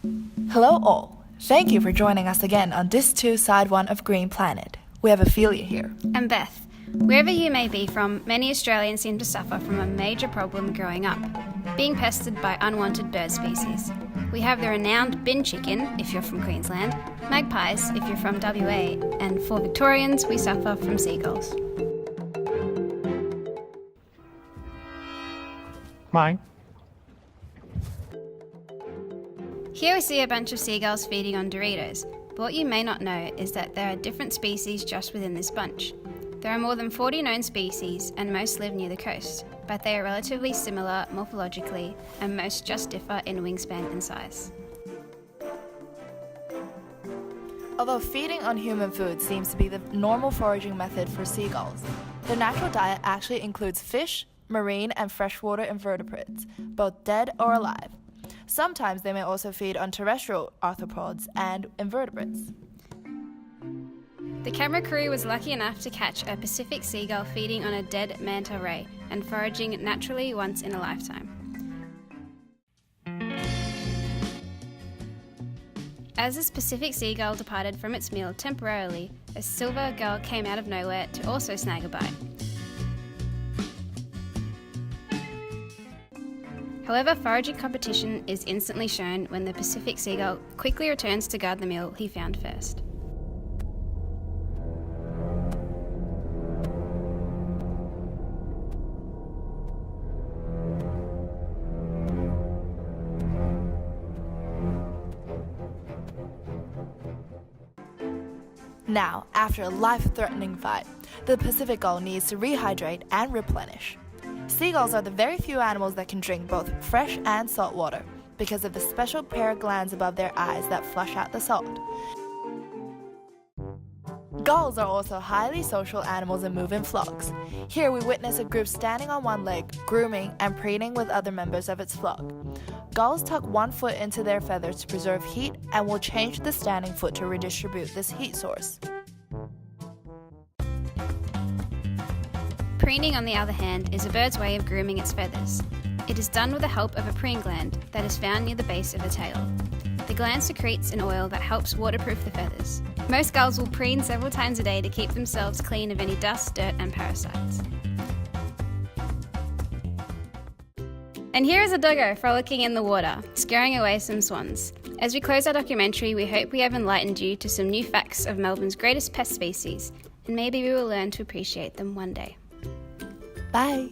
Hello all! Thank you for joining us again on this too side one of Green Planet. We have Ophelia here. And Beth. Wherever you may be from, many Australians seem to suffer from a major problem growing up, being pestered by unwanted bird species. We have the renowned bin chicken, if you're from Queensland, magpies, if you're from WA, and for Victorians, we suffer from seagulls. Mine. Here we see a bunch of seagulls feeding on Doritos, but what you may not know is that there are different species just within this bunch. There are more than 40 known species, and most live near the coast, but they are relatively similar morphologically, and most just differ in wingspan and size. Although feeding on human food seems to be the normal foraging method for seagulls, their natural diet actually includes fish, marine and freshwater invertebrates, both dead or alive. Sometimes they may also feed on terrestrial arthropods and invertebrates. The camera crew was lucky enough to catch a Pacific seagull feeding on a dead manta ray and foraging naturally once in a lifetime. As this Pacific seagull departed from its meal temporarily, a silver gull came out of nowhere to also snag a bite. However, foraging competition is instantly shown when the Pacific seagull quickly returns to guard the meal he found first. Now, after a life-threatening fight, the Pacific gull needs to rehydrate and replenish. Seagulls are the very few animals that can drink both fresh and salt water because of the special pair of glands above their eyes that flush out the salt. Gulls are also highly social animals and move in flocks. Here we witness a group standing on one leg, grooming and preening with other members of its flock. Gulls tuck one foot into their feathers to preserve heat and will change the standing foot to redistribute this heat source. Preening, on the other hand, is a bird's way of grooming its feathers. It is done with the help of a preen gland that is found near the base of the tail. The gland secretes an oil that helps waterproof the feathers. Most gulls will preen several times a day to keep themselves clean of any dust, dirt and parasites. And here is a doggo frolicking in the water, scaring away some swans. As we close our documentary, we hope we have enlightened you to some new facts of Melbourne's greatest pest species, and maybe we will learn to appreciate them one day. Bye!